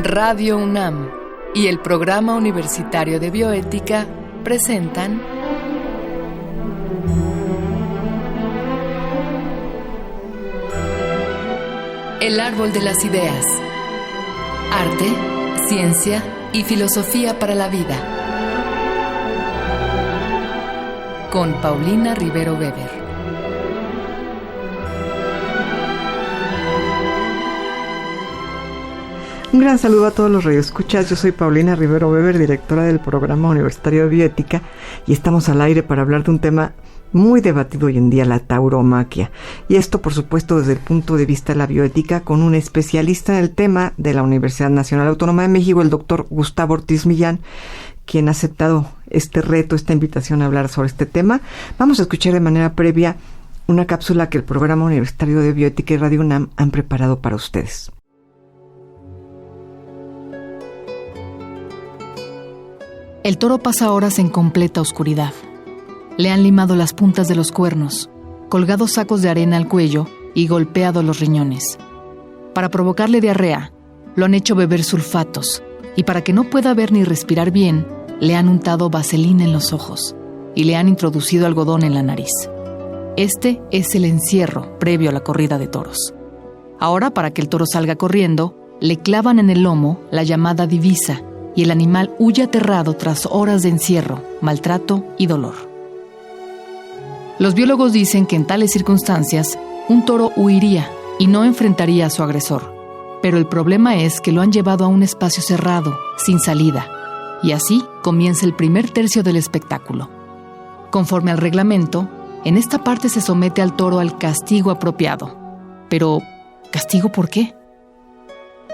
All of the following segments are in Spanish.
Radio UNAM y el Programa Universitario de Bioética presentan El Árbol de las Ideas. Arte, ciencia y filosofía para la vida. Con Paulina Rivero Weber. Un gran saludo a todos los radioescuchas. Yo soy Paulina Rivero Weber, directora del Programa Universitario de Bioética, y estamos al aire para hablar de un tema muy debatido hoy en día, la tauromaquia. Y esto, por supuesto, desde el punto de vista de la bioética, con un especialista en el tema de la Universidad Nacional Autónoma de México, el doctor Gustavo Ortiz Millán, quien ha aceptado este reto, esta invitación a hablar sobre este tema. Vamos a escuchar de manera previa una cápsula que el Programa Universitario de Bioética y Radio UNAM han preparado para ustedes. El toro pasa horas en completa oscuridad. Le han limado las puntas de los cuernos, colgado sacos de arena al cuello y golpeado los riñones. Para provocarle diarrea, lo han hecho beber sulfatos, y para que no pueda ver ni respirar bien, le han untado vaselina en los ojos y le han introducido algodón en la nariz. Este es el encierro previo a la corrida de toros. Ahora, para que el toro salga corriendo, le clavan en el lomo la llamada divisa, y el animal huye aterrado tras horas de encierro, maltrato y dolor. Los biólogos dicen que en tales circunstancias, un toro huiría y no enfrentaría a su agresor. Pero el problema es que lo han llevado a un espacio cerrado, sin salida, y así comienza el primer tercio del espectáculo. Conforme al reglamento, en esta parte se somete al toro al castigo apropiado. Pero, ¿castigo por qué?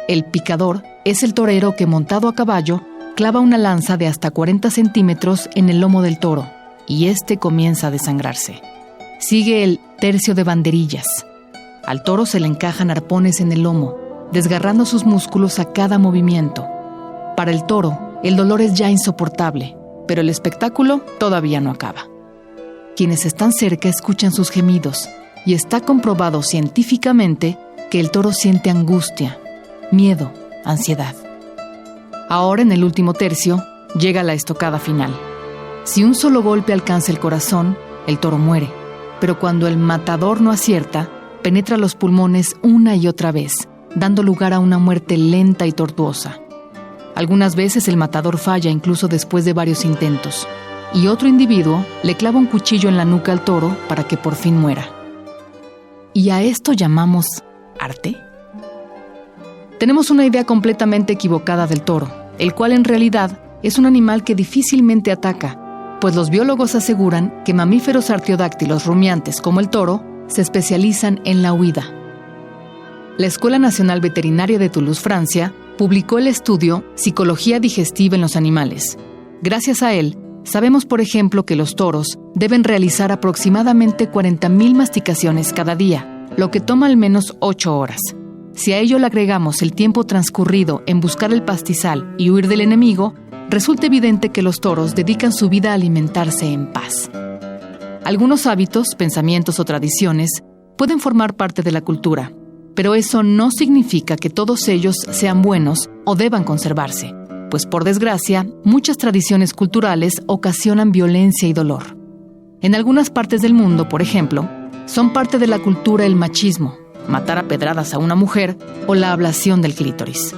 El picador es el torero que, montado a caballo, clava una lanza de hasta 40 centímetros en el lomo del toro, y este comienza a desangrarse. Sigue el tercio de banderillas. Al toro se le encajan arpones en el lomo, desgarrando sus músculos a cada movimiento. Para el toro, el dolor es ya insoportable, pero el espectáculo todavía no acaba. Quienes están cerca escuchan sus gemidos, y está comprobado científicamente que el toro siente angustia, miedo, ansiedad. Ahora, en el último tercio, llega la estocada final. Si un solo golpe alcanza el corazón, el toro muere, pero cuando el matador no acierta, penetra los pulmones una y otra vez, dando lugar a una muerte lenta y tortuosa. Algunas veces el matador falla incluso después de varios intentos, y otro individuo le clava un cuchillo en la nuca al toro para que por fin muera. ¿Y a esto llamamos arte? Tenemos una idea completamente equivocada del toro, el cual en realidad es un animal que difícilmente ataca, pues los biólogos aseguran que mamíferos artiodáctilos rumiantes como el toro se especializan en la huida. La Escuela Nacional Veterinaria de Toulouse, Francia, publicó el estudio Psicología digestiva en los animales. Gracias a él, sabemos, por ejemplo, que los toros deben realizar aproximadamente 40,000 masticaciones cada día, lo que toma al menos 8 horas. Si a ello le agregamos el tiempo transcurrido en buscar el pastizal y huir del enemigo, resulta evidente que los toros dedican su vida a alimentarse en paz. Algunos hábitos, pensamientos o tradiciones pueden formar parte de la cultura, pero eso no significa que todos ellos sean buenos o deban conservarse, pues por desgracia, muchas tradiciones culturales ocasionan violencia y dolor. En algunas partes del mundo, por ejemplo, son parte de la cultura el machismo, matar a pedradas a una mujer o la ablación del clítoris.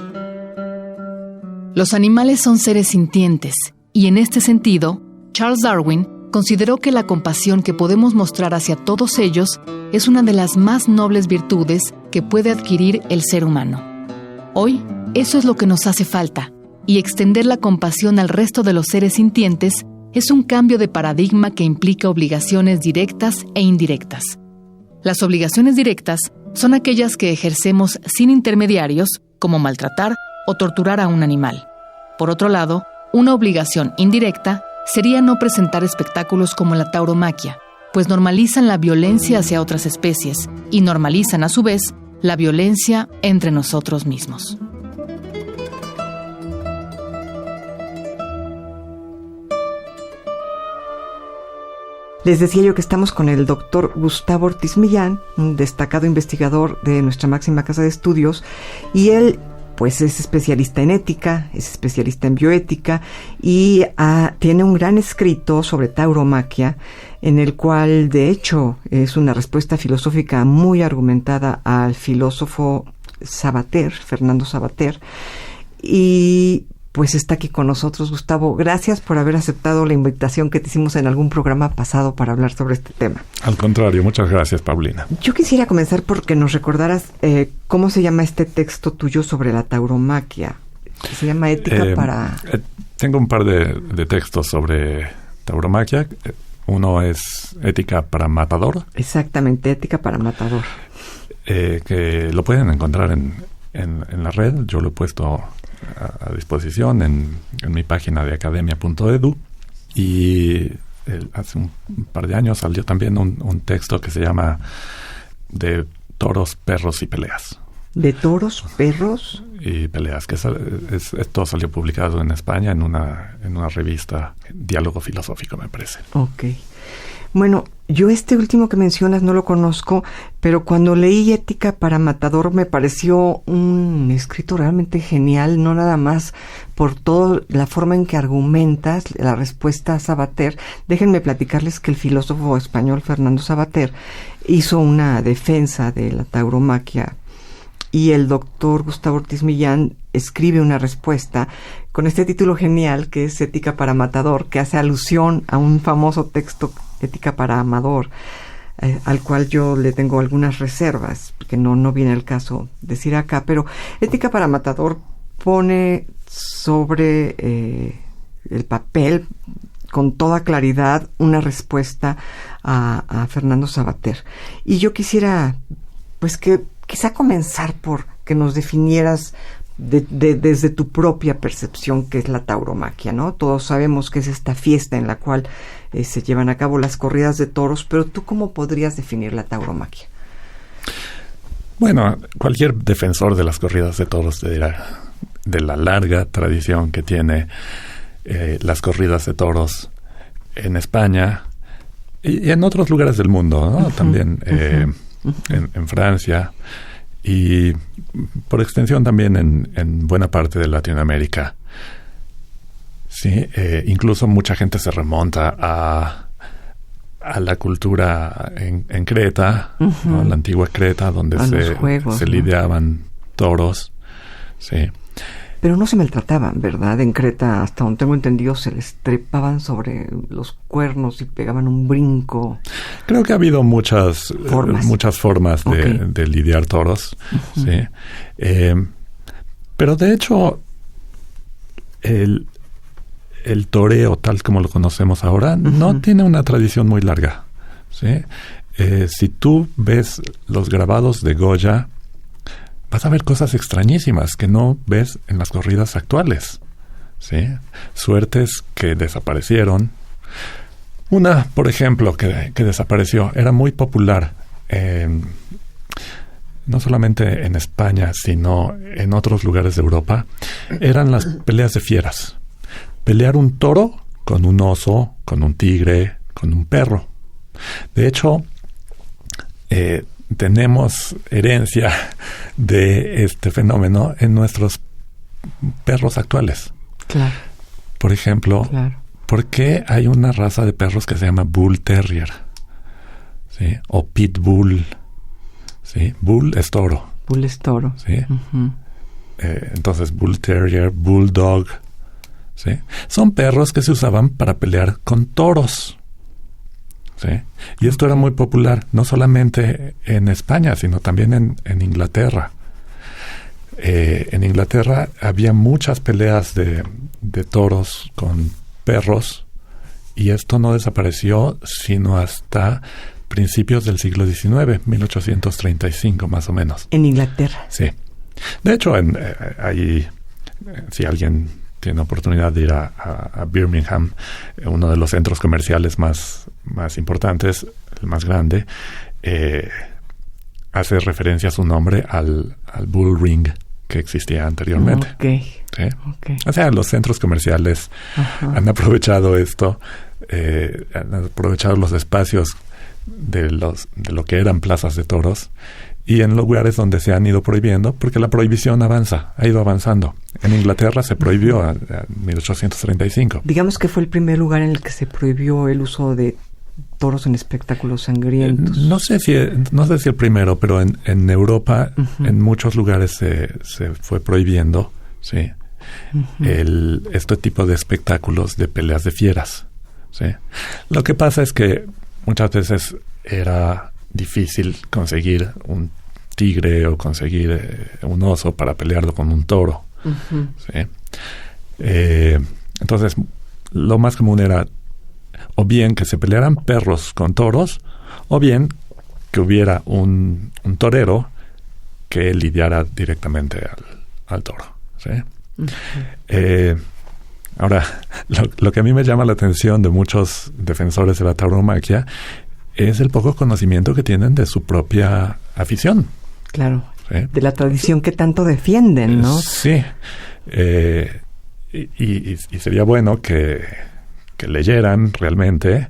Los animales son seres sintientes y en este sentido, Charles Darwin consideró que la compasión que podemos mostrar hacia todos ellos es una de las más nobles virtudes que puede adquirir el ser humano. Hoy, eso es lo que nos hace falta, y extender la compasión al resto de los seres sintientes es un cambio de paradigma que implica obligaciones directas e indirectas. Las obligaciones directas son aquellas que ejercemos sin intermediarios, como maltratar o torturar a un animal. Por otro lado, una obligación indirecta sería no presentar espectáculos como la tauromaquia, pues normalizan la violencia hacia otras especies y normalizan a su vez la violencia entre nosotros mismos. Les decía yo que estamos con el doctor Gustavo Ortiz Millán, un destacado investigador de nuestra máxima casa de estudios, y él pues es especialista en ética, es especialista en bioética y tiene un gran escrito sobre tauromaquia, en el cual de hecho es una respuesta filosófica muy argumentada al filósofo Sabater, Fernando Sabater, y pues está aquí con nosotros. Gustavo, gracias por haber aceptado la invitación que te hicimos en algún programa pasado para hablar sobre este tema. Al contrario, muchas gracias, Paulina. Yo quisiera comenzar porque nos recordaras cómo se llama este texto tuyo sobre la tauromaquia. Se llama Ética para... Tengo un par de textos sobre tauromaquia. Uno es Ética para Matador. Exactamente, Ética para Matador. Que lo pueden encontrar en la red. Yo lo he puesto a disposición en mi página de academia.edu, y hace un par de años salió también un texto que se llama De toros, perros y peleas. De toros, perros y peleas, que esto salió publicado en España en una revista, Diálogo Filosófico, me parece. Ok. Bueno, yo este último que mencionas no lo conozco, pero cuando leí Ética para Matador me pareció un escrito realmente genial, no nada más por toda la forma en que argumentas la respuesta a Sabater. Déjenme platicarles que el filósofo español Fernando Sabater hizo una defensa de la tauromaquia y el doctor Gustavo Ortiz Millán escribe una respuesta con este título genial que es Ética para Matador, que hace alusión a un famoso texto, Ética para Amador, al cual yo le tengo algunas reservas, que no viene el caso decir acá, pero Ética para Matador pone sobre el papel con toda claridad una respuesta a Fernando Sabater. Y yo quisiera, pues, que quizá comenzar por que nos definieras desde tu propia percepción qué es la tauromaquia, ¿no? Todos sabemos que es esta fiesta en la cual se llevan a cabo las corridas de toros, pero ¿tú cómo podrías definir la tauromaquia? Bueno, cualquier defensor de las corridas de toros te dirá de la larga tradición que tiene las corridas de toros en España y en otros lugares del mundo, ¿no? También en Francia y por extensión también en buena parte de Latinoamérica. Sí, incluso mucha gente se remonta a la cultura en Creta, ¿no? La antigua Creta, donde se lidiaban toros. Sí. Pero no se maltrataban, ¿verdad? En Creta, hasta donde tengo entendido, se les trepaban sobre los cuernos y pegaban un brinco. Creo que ha habido muchas formas de lidiar toros. Sí. Pero de hecho, el toreo, tal como lo conocemos ahora, no tiene una tradición muy larga. ¿Sí? Si tú ves los grabados de Goya, vas a ver cosas extrañísimas que no ves en las corridas actuales. ¿Sí? Suertes que desaparecieron. Una, por ejemplo, que desapareció, era muy popular, no solamente en España, sino en otros lugares de Europa, eran las peleas de fieras. Pelear un toro con un oso, con un tigre, con un perro. De hecho, tenemos herencia de este fenómeno en nuestros perros actuales. Claro. Por ejemplo, ¿por qué hay una raza de perros que se llama Bull Terrier? ¿Sí? O Pitbull. ¿Sí? Bull es toro. Bull es toro. ¿Sí? Entonces, Bull Terrier, Bulldog. ¿Sí? Son perros que se usaban para pelear con toros. ¿Sí? Y esto era muy popular, no solamente en España, sino también en Inglaterra. En Inglaterra había muchas peleas de toros con perros, y esto no desapareció sino hasta principios del siglo XIX, 1835 más o menos. En Inglaterra. Sí. De hecho, ahí, si alguien tiene oportunidad de ir a Birmingham, uno de los centros comerciales más importantes, el más grande, hace referencia a su nombre al Bull Ring, que existía anteriormente. Okay. ¿Sí? Okay. O sea, los centros comerciales han aprovechado esto, han aprovechado los espacios de lo que eran plazas de toros, y en lugares donde se han ido prohibiendo, porque la prohibición ha ido avanzando. En Inglaterra se prohibió en 1835. Digamos que fue el primer lugar en el que se prohibió el uso de toros en espectáculos sangrientos. No sé si el primero, pero en Europa, en muchos lugares se fue prohibiendo, sí, este tipo de espectáculos de peleas de fieras, sí. Lo que pasa es que muchas veces era difícil conseguir un tigre o conseguir un oso para pelearlo con un toro. ¿Sí? Entonces, lo más común era o bien que se pelearan perros con toros, o bien que hubiera un torero que lidiara directamente al toro. ¿Sí? Ahora, lo que a mí me llama la atención de muchos defensores de la tauromaquia es el poco conocimiento que tienen de su propia afición. Claro, ¿sí? De la tradición que tanto defienden, ¿no? Sí, y sería bueno que leyeran realmente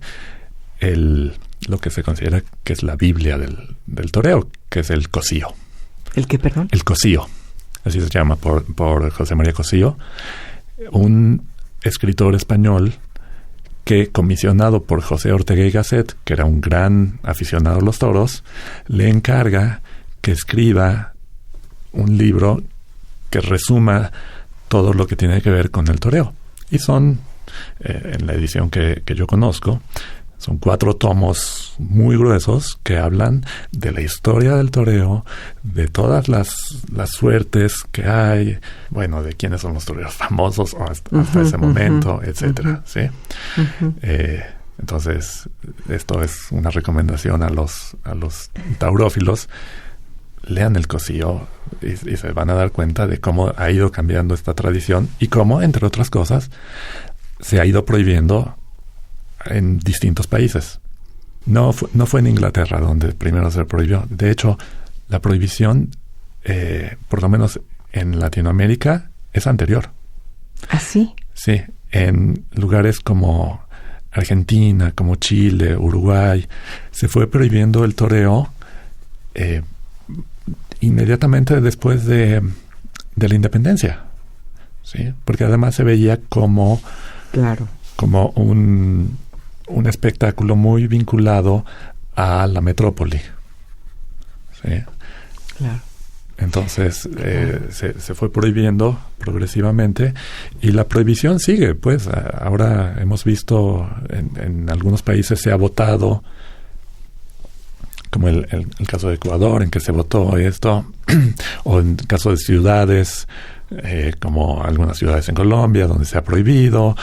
lo que se considera que es la Biblia del toreo, que es el Cosío. ¿El qué, perdón? El Cosío, así se llama por José María Cosío, un escritor español que, comisionado por José Ortega y Gasset, que era un gran aficionado a los toros, le encarga que escriba un libro que resuma todo lo que tiene que ver con el toreo. Y son, en la edición que yo conozco, son 4 tomos muy gruesos que hablan de la historia del toreo, de todas las suertes que hay, bueno, de quiénes son los toreros famosos hasta ese momento, etcétera, ¿sí? Entonces, esto es una recomendación a los taurófilos. Lean el Cosío y se van a dar cuenta de cómo ha ido cambiando esta tradición y cómo, entre otras cosas, se ha ido prohibiendo en distintos países. No fue en Inglaterra donde primero se prohibió. De hecho, la prohibición, por lo menos en Latinoamérica, es anterior. ¿Ah, sí? Sí, en lugares como Argentina, como Chile, Uruguay, se fue prohibiendo el toreo inmediatamente después de la independencia, ¿sí? Porque además se veía como un espectáculo muy vinculado a la metrópoli, ¿sí? Claro. Entonces se fue prohibiendo progresivamente y la prohibición sigue, pues. Ahora hemos visto en algunos países se ha votado, como el caso de Ecuador, en que se votó esto, o en el caso de ciudades, como algunas ciudades en Colombia, donde se ha prohibido,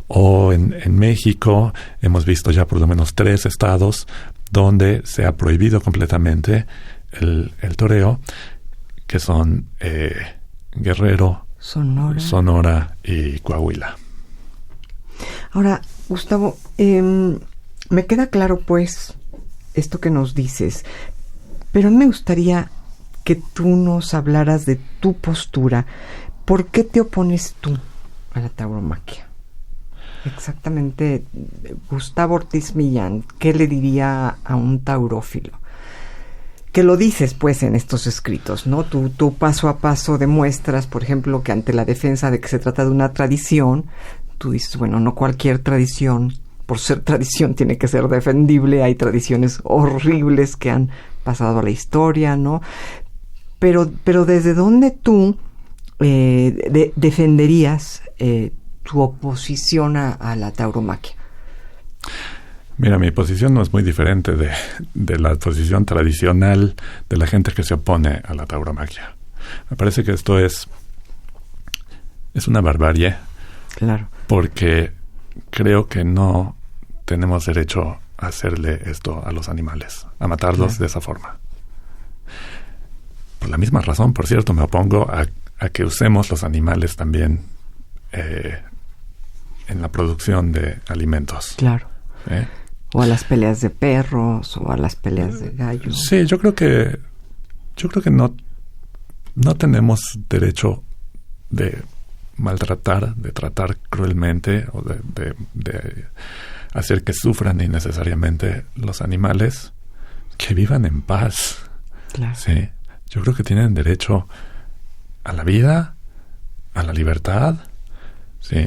o en México, hemos visto ya por lo menos 3 estados donde se ha prohibido completamente el toreo, que son Guerrero, Sonora y Coahuila. Ahora, Gustavo, me queda claro, pues, esto que nos dices, pero a mí me gustaría que tú nos hablaras de tu postura. ¿Por qué te opones tú a la tauromaquia? Exactamente, Gustavo Ortiz Millán, ¿qué le diría a un taurófilo? Que lo dices, pues, en estos escritos, ¿no? Tú paso a paso demuestras, por ejemplo, que ante la defensa de que se trata de una tradición, tú dices, bueno, no cualquier tradición, por ser tradición, tiene que ser defendible. Hay tradiciones horribles que han pasado a la historia, ¿no? Pero ¿desde dónde tú defenderías tu oposición a la tauromaquia? Mira, mi posición no es muy diferente de la posición tradicional de la gente que se opone a la tauromaquia. Me parece que esto es una barbarie. Claro. Porque creo que no tenemos derecho a hacerle esto a los animales, a matarlos de esa forma. Por la misma razón, por cierto, me opongo a que usemos los animales también en la producción de alimentos. Claro. O a las peleas de perros, o a las peleas de gallos. Sí, yo creo que no no tenemos derecho de maltratar, de tratar cruelmente o de hacer que sufran innecesariamente los animales, que vivan en paz. Claro. Sí. Yo creo que tienen derecho a la vida, a la libertad, ¿sí?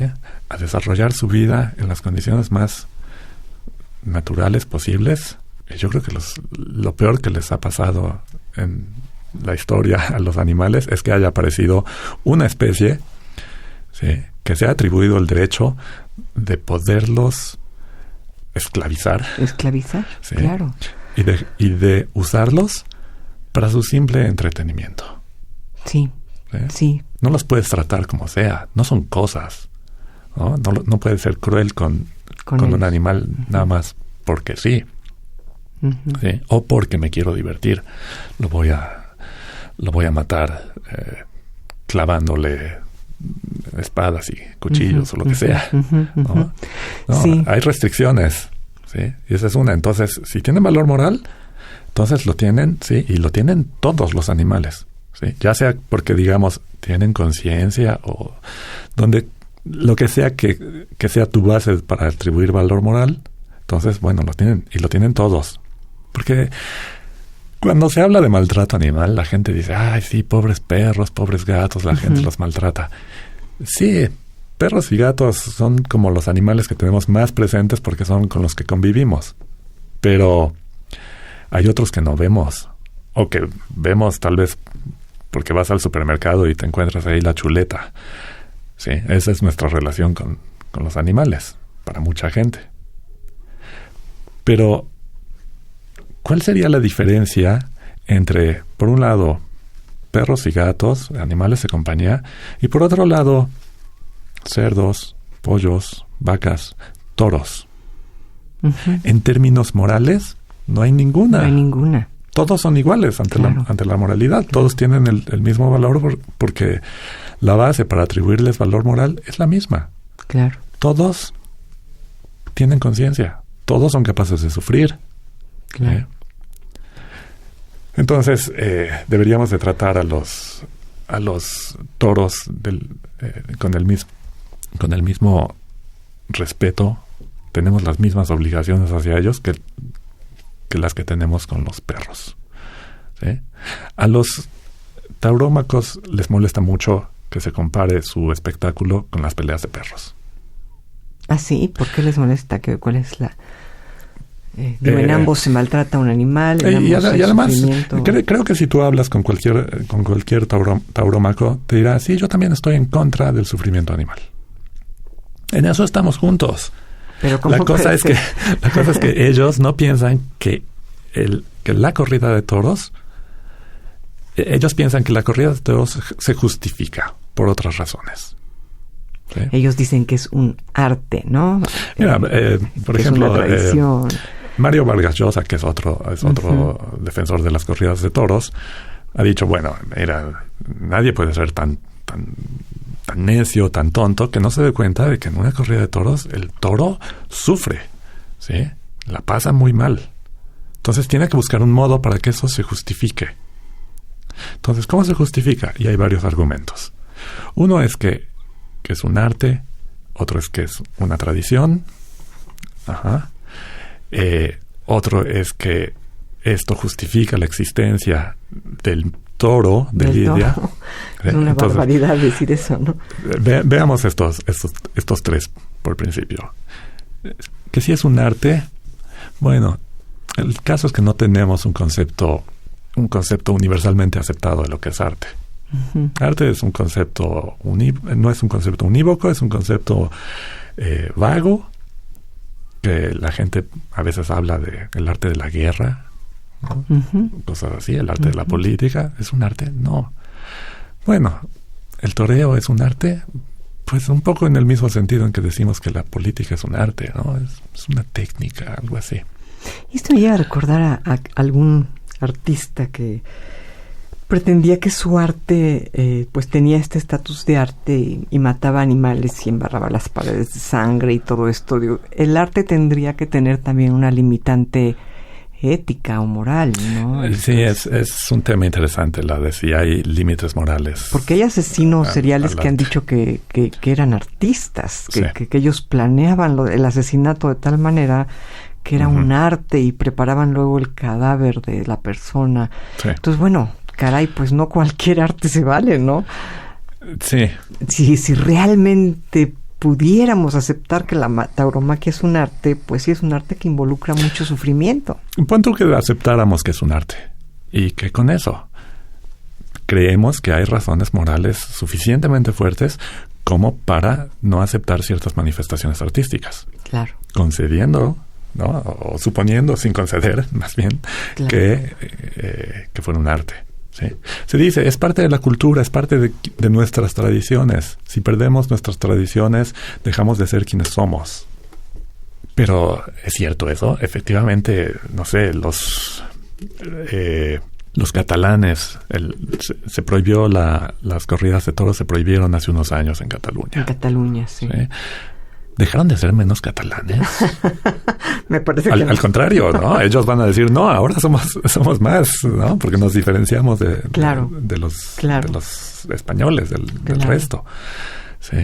A desarrollar su vida en las condiciones más naturales posibles. Y yo creo que lo peor que les ha pasado en la historia a los animales es que haya aparecido una especie, ¿sí?, que se ha atribuido el derecho de poderlos esclavizar. Esclavizar, ¿sí? Claro. Y de usarlos para su simple entretenimiento. Sí, ¿sí? Sí. No los puedes tratar como sea, no son cosas, ¿no? No puedes ser cruel con un animal nada más porque sí, ¿sí? O porque me quiero divertir. Lo voy a matar clavándole espadas y cuchillos o lo que sea. ¿no? Sí. Hay restricciones, ¿sí? Y esa es una. Entonces, si tienen valor moral, entonces lo tienen, sí, y lo tienen todos los animales, ¿sí? Ya sea porque, digamos, tienen conciencia o donde lo que sea que sea tu base para atribuir valor moral, entonces, bueno, lo tienen todos. Porque cuando se habla de maltrato animal, la gente dice, ay, sí, pobres perros, pobres gatos, la gente los maltrata. Sí, perros y gatos son como los animales que tenemos más presentes porque son con los que convivimos. Pero hay otros que no vemos, o que vemos tal vez porque vas al supermercado y te encuentras ahí la chuleta. Sí, esa es nuestra relación con los animales, para mucha gente. Pero, ¿cuál sería la diferencia entre, por un lado, perros y gatos, animales de compañía, y por otro lado, cerdos, pollos, vacas, toros? En términos morales, no hay ninguna. No hay ninguna. Todos son iguales ante la moralidad. Claro. Todos tienen el mismo valor porque la base para atribuirles valor moral es la misma. Claro. Todos tienen conciencia. Todos son capaces de sufrir. Claro. Entonces, deberíamos de tratar a los toros con el mismo respeto. Tenemos las mismas obligaciones hacia ellos que las que tenemos con los perros. ¿Sí? A los taurómacos les molesta mucho que se compare su espectáculo con las peleas de perros. ¿Ah, sí? ¿Por qué les molesta? ¿Cuál es la...? En ambos se maltrata un animal, y además, creo que si tú hablas con cualquier taurómaco, te dirá, sí, yo también estoy en contra del sufrimiento animal. En eso estamos juntos. Pero la cosa es que ellos no piensan que la corrida de toros, ellos piensan que la corrida de toros se justifica por otras razones. ¿Sí? Ellos dicen que es un arte, ¿no? Mira, por ejemplo, tradición. Mario Vargas Llosa, que es otro defensor de las corridas de toros, ha dicho, bueno, mira, nadie puede ser tan necio, tan tonto, que no se dé cuenta de que en una corrida de toros el toro sufre, ¿sí? La pasa muy mal. Entonces tiene que buscar un modo para que eso se justifique. Entonces, ¿cómo se justifica? Y hay varios argumentos. Uno es que es un arte, otro es que es una tradición, otro es que esto justifica la existencia del toro de Lidia. Es una barbaridad decir eso, ¿no? Veamos estos tres por principio. Que si es un arte, bueno, el caso es que no tenemos un concepto universalmente aceptado de lo que es arte. Arte es un concepto no es un concepto unívoco, es un concepto vago, que la gente a veces habla de el arte de la guerra, ¿no? Cosas así, el arte de la política. ¿Es un arte? No. Bueno, el toreo es un arte, pues un poco en el mismo sentido en que decimos que la política es un arte, ¿no? Es una técnica, algo así. Y esto me lleva a recordar a algún artista que pretendía que su arte pues tenía este estatus de arte y mataba animales y embarraba las paredes de sangre y todo esto. El arte tendría que tener también una limitante ética o moral, ¿no? Sí, es un tema interesante la de si hay límites morales. Porque hay asesinos seriales que han dicho que eran artistas, que ellos planeaban el asesinato de tal manera que era un arte y preparaban luego el cadáver de la persona. Sí. Entonces, bueno, caray, pues no cualquier arte se vale, ¿no? Sí. Si realmente pudiéramos aceptar que la tauromaquia es un arte, pues sí es un arte que involucra mucho sufrimiento. Pon tú que aceptáramos que es un arte y que con eso creemos que hay razones morales suficientemente fuertes como para no aceptar ciertas manifestaciones artísticas. Claro. Concediendo, ¿no? O suponiendo, sin conceder, más bien, claro, que fuera un arte. Sí. Se dice, es parte de la cultura, es parte de nuestras tradiciones. Si perdemos nuestras tradiciones, dejamos de ser quienes somos. Pero, ¿es cierto eso? Efectivamente, no sé, los catalanes, se prohibió las corridas de toros, se prohibieron hace unos años en Cataluña. En Cataluña, sí. ¿Dejaron de ser menos catalanes? Me parece que al contrario, ¿no? Ellos van a decir, no, ahora somos más, ¿no? Porque nos diferenciamos de los españoles, del resto. Sí.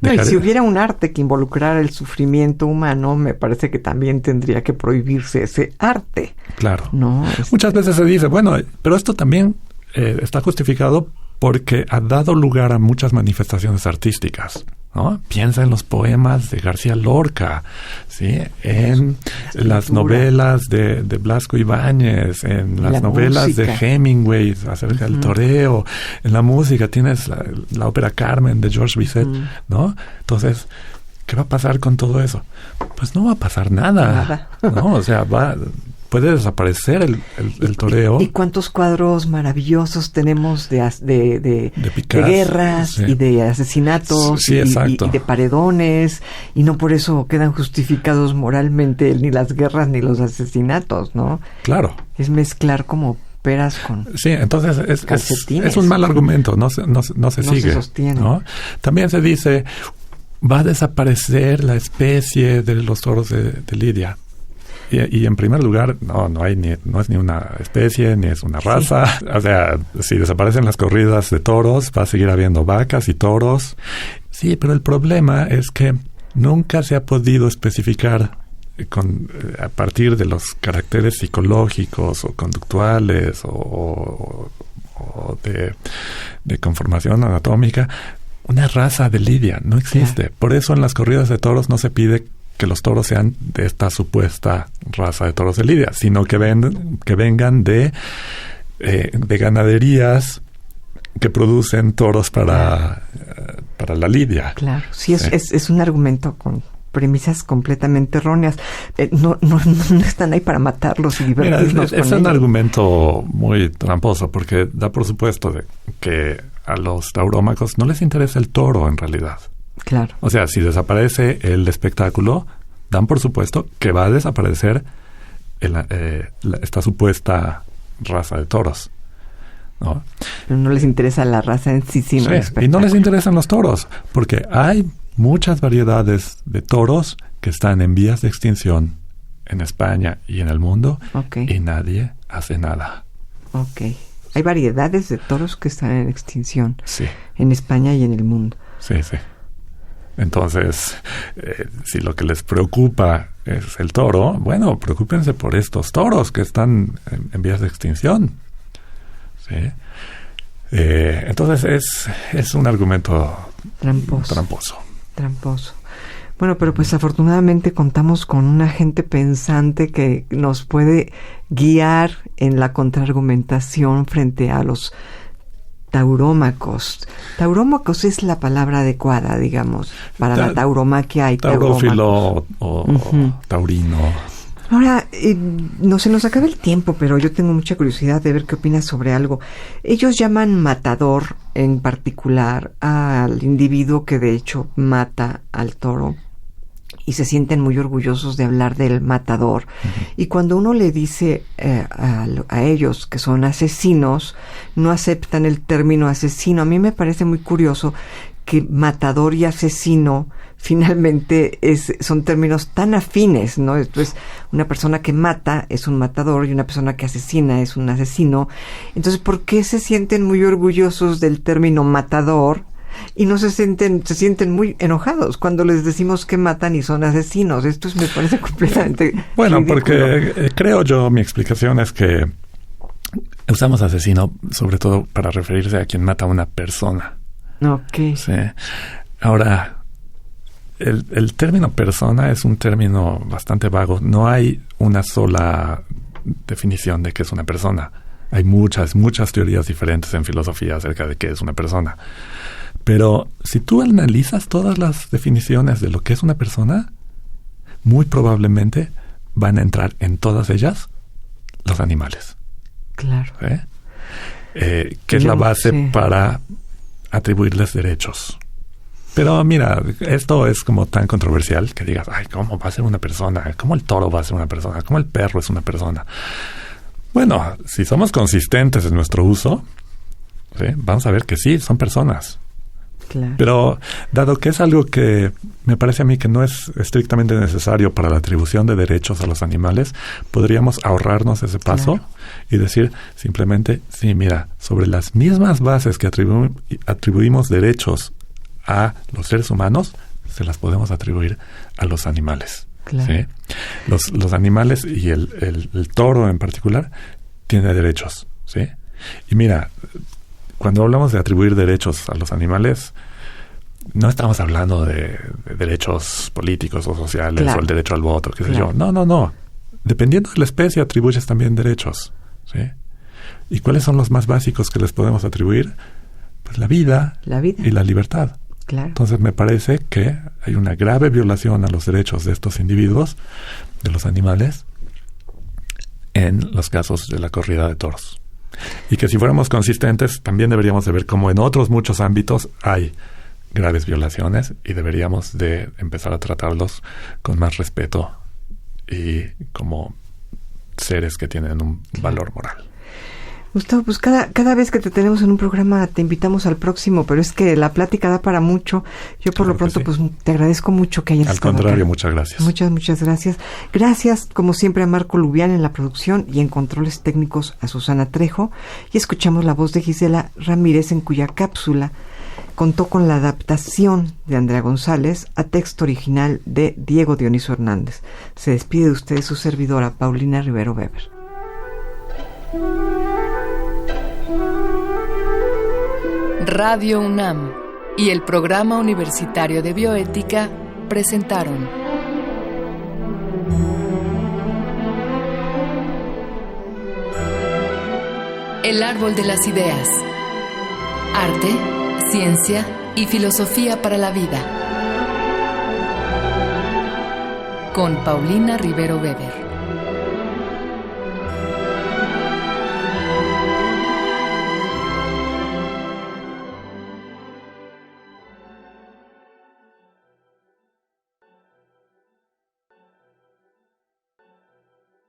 No, y si hubiera un arte que involucrara el sufrimiento humano, me parece que también tendría que prohibirse ese arte. Claro. ¿No? Muchas veces se dice, bueno, pero esto también está justificado porque ha dado lugar a muchas manifestaciones artísticas, ¿no? Piensa en los poemas de García Lorca, ¿sí? En las novelas de Blasco Ibáñez, en las novelas de Hemingway acerca del toreo, en la música tienes la ópera Carmen de Georges Bizet, ¿no? Entonces, ¿qué va a pasar con todo eso? Pues no va a pasar nada. ¿No? O sea, puede desaparecer el toreo. ¿Y cuántos cuadros maravillosos tenemos de Picasso, guerras y de asesinatos y de paredones? Y no por eso quedan justificados moralmente ni las guerras ni los asesinatos, ¿no? Claro. Es mezclar como peras con entonces es un mal argumento, no se sigue. No se sostiene. ¿No? También se dice, va a desaparecer la especie de los toros de Lidia. Y en primer lugar, no es ni una especie, ni es una raza. Sí. O sea, si desaparecen las corridas de toros, va a seguir habiendo vacas y toros. Sí, pero el problema es que nunca se ha podido especificar a partir de los caracteres psicológicos o conductuales o de conformación anatómica una raza de Lidia. No existe. Claro. Por eso en las corridas de toros no se pide que los toros sean de esta supuesta raza de toros de Lidia, sino que vengan de ganaderías que producen toros para la lidia. Claro, sí. Es un argumento con premisas completamente erróneas. No están ahí para matarlos y divertirnos. Es un argumento muy tramposo, porque da por supuesto que a los taurómacos no les interesa el toro en realidad. Claro. O sea, si desaparece el espectáculo, dan por supuesto que va a desaparecer esta supuesta raza de toros, ¿no? Pero no les interesa la raza en sí, sino el espectáculo. Y no les interesan los toros, porque hay muchas variedades de toros que están en vías de extinción en España y en el mundo, y nadie hace nada. Okay. Hay variedades de toros que están en extinción, sí, en España y en el mundo. Sí. Entonces, si lo que les preocupa es el toro, bueno, preocúpense por estos toros que están en vías de extinción. ¿Sí? Entonces, es un argumento tramposo. Bueno, pero pues afortunadamente contamos con una gente pensante que nos puede guiar en la contraargumentación frente a los taurómacos. Taurómacos es la palabra adecuada, digamos, para la tauromaquia y taurófilo o taurino. Ahora, no se nos acaba el tiempo, pero yo tengo mucha curiosidad de ver qué opinas sobre algo. Ellos llaman matador en particular al individuo que de hecho mata al toro, y se sienten muy orgullosos de hablar del matador. Uh-huh. Y cuando uno le dice a ellos que son asesinos, no aceptan el término asesino. A mí me parece muy curioso que matador y asesino finalmente son términos tan afines, ¿no? Entonces, una persona que mata es un matador y una persona que asesina es un asesino. Entonces, ¿por qué se sienten muy orgullosos del término matador y no se sienten muy enojados cuando les decimos que matan y son asesinos? Esto me parece completamente bueno, ridículo. Porque creo yo, mi explicación es que usamos asesino sobre todo para referirse a quien mata a una persona. Ok. Sí. Ahora, el término persona es un término bastante vago. No hay una sola definición de qué es una persona. Hay muchas teorías diferentes en filosofía acerca de qué es una persona. Pero si tú analizas todas las definiciones de lo que es una persona, muy probablemente van a entrar en todas ellas los animales. Claro. ¿Sí? Que es la base para atribuirles derechos. Pero mira, esto es como tan controversial que digas, ay, ¿cómo va a ser una persona? ¿Cómo el toro va a ser una persona? ¿Cómo el perro es una persona? Bueno, si somos consistentes en nuestro uso, ¿sí?, vamos a ver que sí, son personas. Claro. Pero dado que es algo que me parece a mí que no es estrictamente necesario para la atribución de derechos a los animales, podríamos ahorrarnos ese paso y decir simplemente, sí, mira, sobre las mismas bases que atribuimos derechos a los seres humanos, se las podemos atribuir a los animales. Claro. ¿Sí? Los animales y el toro en particular tiene derechos, ¿sí? Y mira, cuando hablamos de atribuir derechos a los animales, no estamos hablando de derechos políticos o sociales o el derecho al voto, qué sé yo. No. Dependiendo de la especie atribuyes también derechos, ¿sí? ¿Y cuáles son los más básicos que les podemos atribuir? Pues la vida y la libertad. Claro. Entonces me parece que hay una grave violación a los derechos de estos individuos, de los animales, en los casos de la corrida de toros. Y que si fuéramos consistentes, también deberíamos de ver cómo en otros muchos ámbitos hay graves violaciones y deberíamos de empezar a tratarlos con más respeto y como seres que tienen un valor moral. Gustavo, pues cada vez que te tenemos en un programa te invitamos al próximo, pero es que la plática da para mucho. Yo por lo pronto pues te agradezco mucho que hayas estado acá. Al contrario, acá. muchas gracias. Muchas gracias. Gracias, como siempre, a Marco Lubián en la producción y en controles técnicos a Susana Trejo. Y escuchamos la voz de Gisela Ramírez, en cuya cápsula contó con la adaptación de Andrea González a texto original de Diego Dioniso Hernández. Se despide de ustedes su servidora, Paulina Rivero Weber. Radio UNAM y el Programa Universitario de Bioética presentaron El Árbol de las Ideas. Arte, ciencia y filosofía para la vida. Con Paulina Rivero Weber.